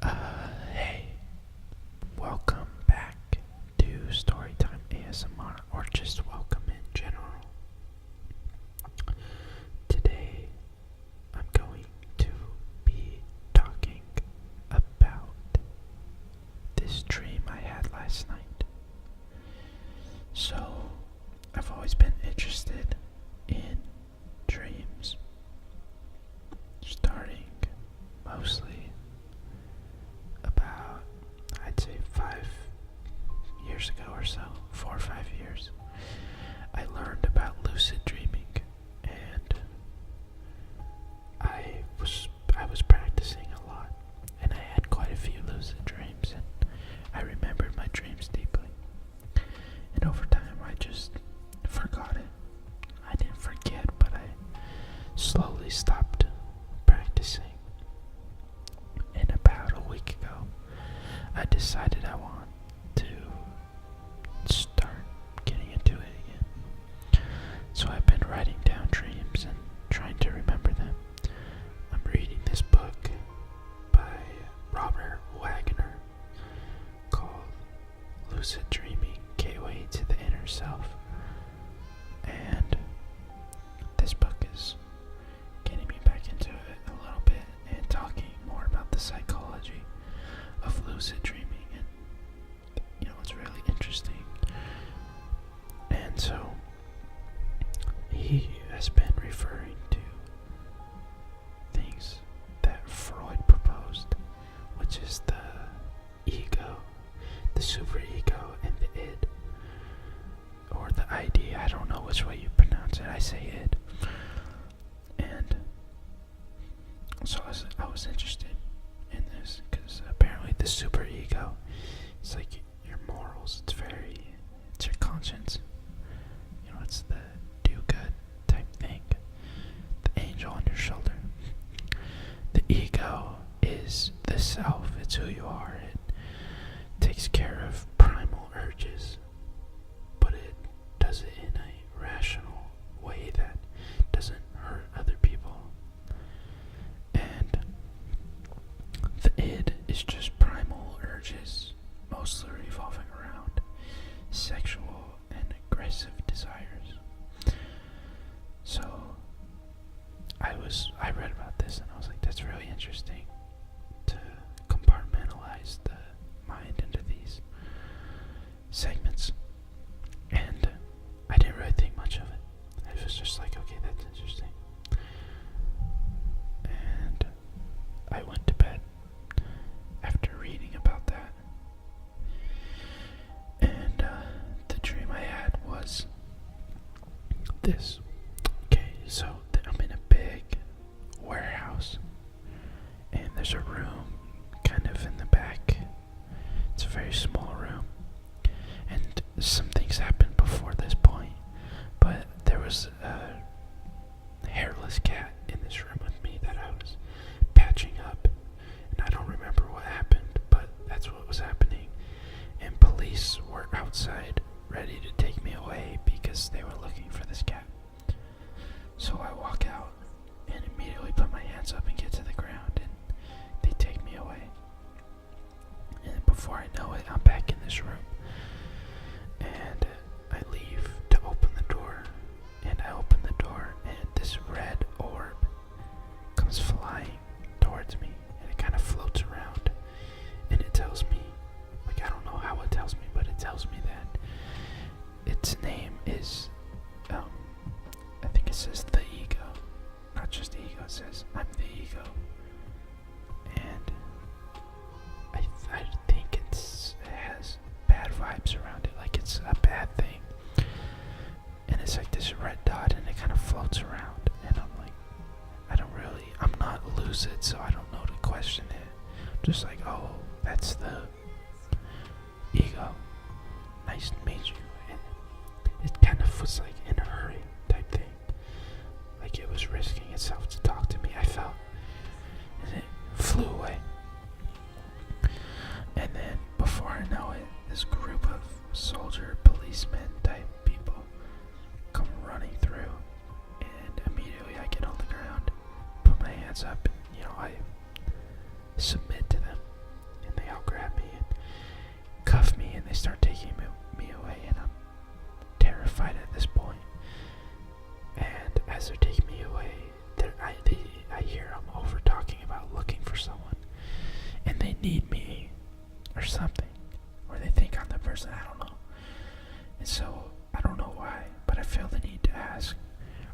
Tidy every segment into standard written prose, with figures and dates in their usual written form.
Hey, welcome back to Storytime ASMR, or just welcome in general. Today, I'm going to be talking about this dream I had last night. So, I've always been interested in dreams, starting mostly about, I'd say, 5 years ago or so, 4 or 5 years. I learned about lucid dreaming, and I was practicing a lot, and I had quite a few lucid dreams, and I remembered my dreams deeply. And over time, I just forgot it. I didn't forget, but I slowly stopped practicing. And about a week ago, I decided I want to start getting into it again. So I've been writing down dreams and trying to remember them. I'm reading this book by Robert Wagner called Lucid Dreaming, Gateway to the Inner Self. And this book is getting me back into it a little bit and talking more about the psychology of lucid dreaming, and it's really interesting. And so he has been referring to things that Freud proposed, which is the ego, the superego, and the id, or the ID. I don't know which way you pronounce it. I say id. And so I was interested in this because apparently the superego is like your morals. It's your conscience. It's the do good type thing. The angel on your shoulder. The ego is the self. It's who you are. It takes care of primal urges, but it does it in a rational way that doesn't hurt other people. And the id is just primal urges, mostly revolving around sexual and aggressive desires. So I read about this and I was like, that's really interesting to compartmentalize the mind into these segments. And I didn't really think much of it. I was just like, okay, that's interesting. And I went to bed after reading about that. And the dream I had was this. Okay, so I'm in a big warehouse, and there's a room kind of in the back. It's a very small room, and some things happened before this point, but there was a hairless cat in this room with me that I was patching up, and I don't remember what happened, but that's what was happening. And police were outside ready to take me away because they were looking for this cat. So I walk out and immediately put my hands up and get to the ground, and they take me away. And before I know it, I'm back in this room. And I leave to open the door. And I open the door, and this red orb comes flying towards me. And it kind of floats around. And it tells me, I don't know how it tells me, but it tells me that its name is, I think it says the ego. Not just the ego, it says I'm the ego. And I think it has bad vibes around it, like it's a bad thing. And it's like this red dot, and it kind of floats around. And I'm like, I'm not lucid, so I don't know to question it. I'm just like, oh, that's the ego. Nice to meet you. And it kind of was like in a hurry type thing. Like it was risking itself to talk to me, I felt. And it flew away. And then before I know it, this group of soldier policemen type people come running through, and immediately I get on the ground, put my hands up, and I submit to them. need me or something, or they think I'm the person. I don't know. And so I don't know why, but I feel the need to ask,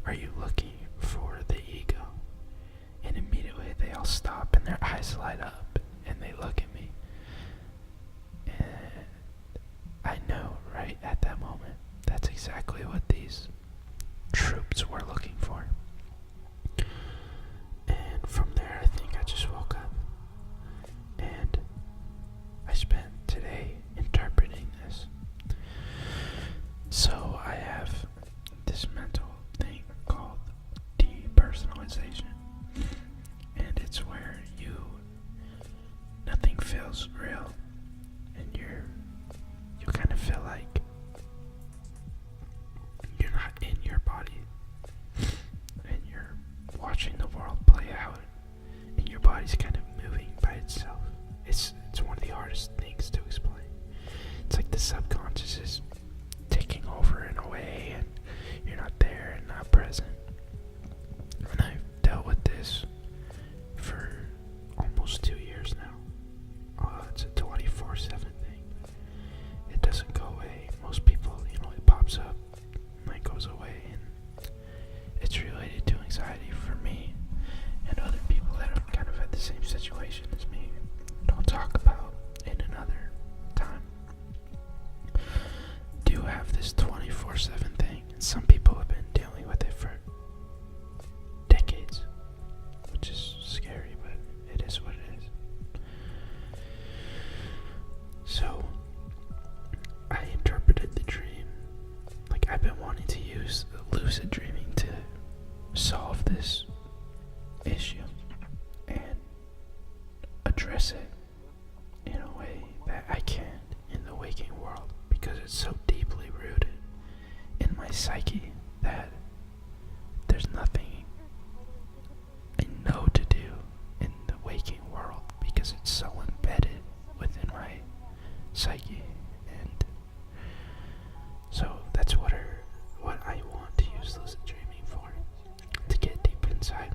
are you looking for the ego? And immediately they all stop and their eyes light up and they look at me. And I know right at that moment that's exactly what these troops were looking for. And from there, I think I just woke up. And I spent today interpreting this. So I have this mental thing called depersonalization. And it's where nothing feels real. And you kind of feel like you're not in your body. And you're watching the world play out. And your body's kind of moving by itself. It's one of the hardest things to explain. It's like the subconscious is taking over in a way, and you're not there and not present. And I've dealt with this for almost 2 years now. It's a 24/7 thing. It doesn't go away. Most people, it pops up and it goes away, and it's related to anxiety for me and other people that have kind of had the same situation as me. Don't talk about in another time. Do have this 24/7 thing, and some people have been dealing with it for decades, which is scary, but it is what it is. So I interpreted the dream like I've been wanting to use lucid dreaming to solve this issue and address it in a way that I can in the waking world, because it's so deeply rooted in my psyche that there's nothing I know to do in the waking world, because it's so embedded within my psyche. And so that's what I want to use lucid dreaming for, to get deep inside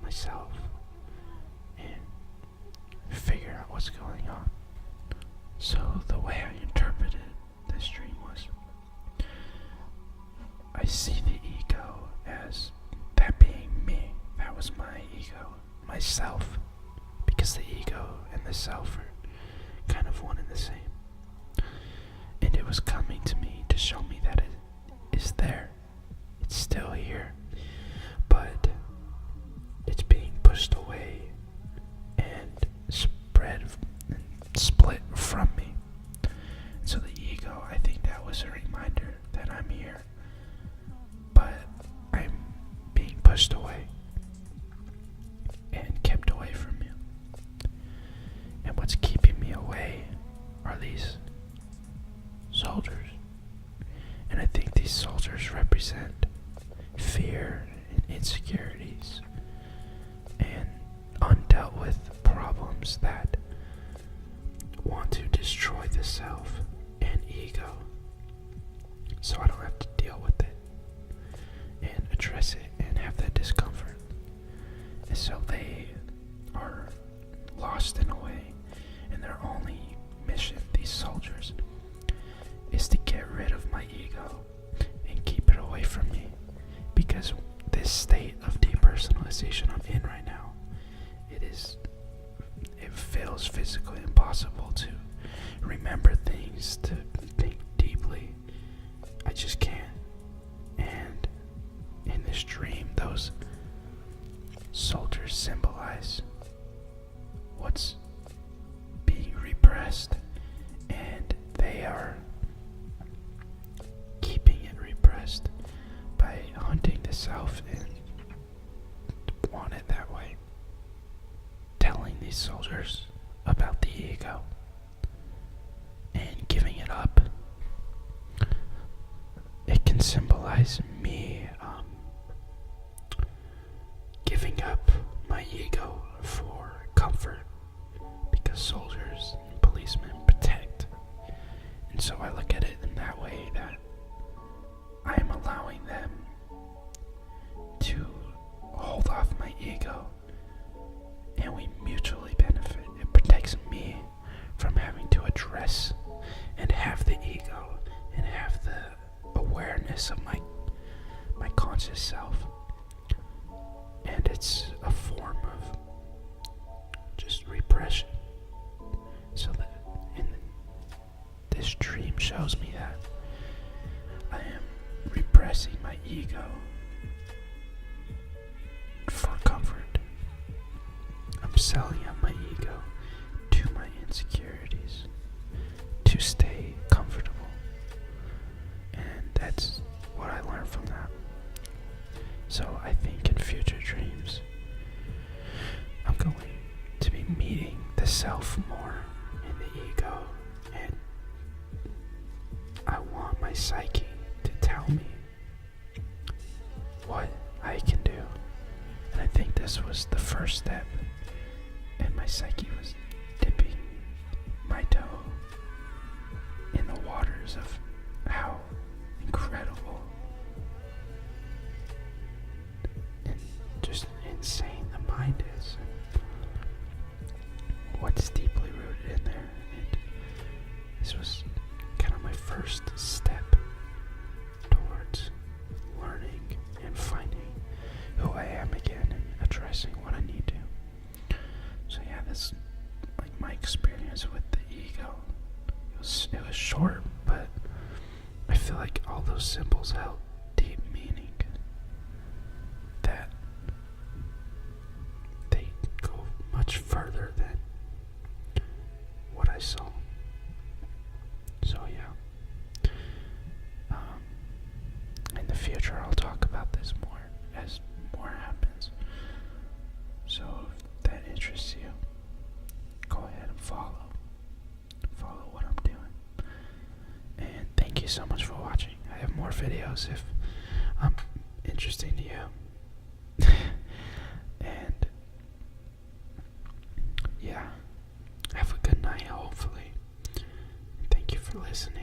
myself and figure out what's going on. So the way I interpreted this dream was, I see the ego as that being me. That was my ego, myself, because the ego and the self are kind of one and the same. And it was coming to me to show me that it is there. It's still here, but it's being pushed away and split from me. So the ego, I think that was a reminder that I'm here, but I'm being pushed away and kept away from you. And what's keeping me away are these soldiers. And I think these soldiers represent fear and insecurities and undealt with problems that want to destroy the self and ego, so I don't have to deal with it and address it and have that discomfort. And so they are lost in a way, and their only mission, these soldiers, is to get rid of my ego and keep it away from me, because this state of depersonalization I'm in right now, it feels physically impossible to remember things, to think deeply. I just can't. And in this dream, those soldiers symbolize what's being repressed, and they are keeping it repressed by hunting the self and want it that way. Telling these soldiers about the ego and giving it up. It can symbolize me giving up my ego for comfort, because soldiers and policemen protect. And so I look at it in that way, that I am allowing them to hold off my ego, and we mutually benefit. It protects shows me that I am repressing my ego for comfort. I'm selling out my ego to my insecurities to stay comfortable. And that's what I learned from that. So I think in future dreams, I'm going to be meeting the self more and the ego, and I want my psyche to tell me what I can do. And I think this was the first step, and my psyche was dipping my toe in the waters of how incredible and just insane the mind is, what's deeply rooted in there. And this was kind of my first step towards learning and finding who I am again and addressing what I need to. So yeah, that's like my experience with the ego. It was short, but I feel like all those symbols held deep meaning, that they go much further than what I saw. So yeah, in the future I'll talk about this more as more happens. So if that interests you, go ahead and follow what I'm doing. And thank you so much for watching. I have more videos if I'm interesting to you. And yeah, have a good night, hopefully. Thank you for listening.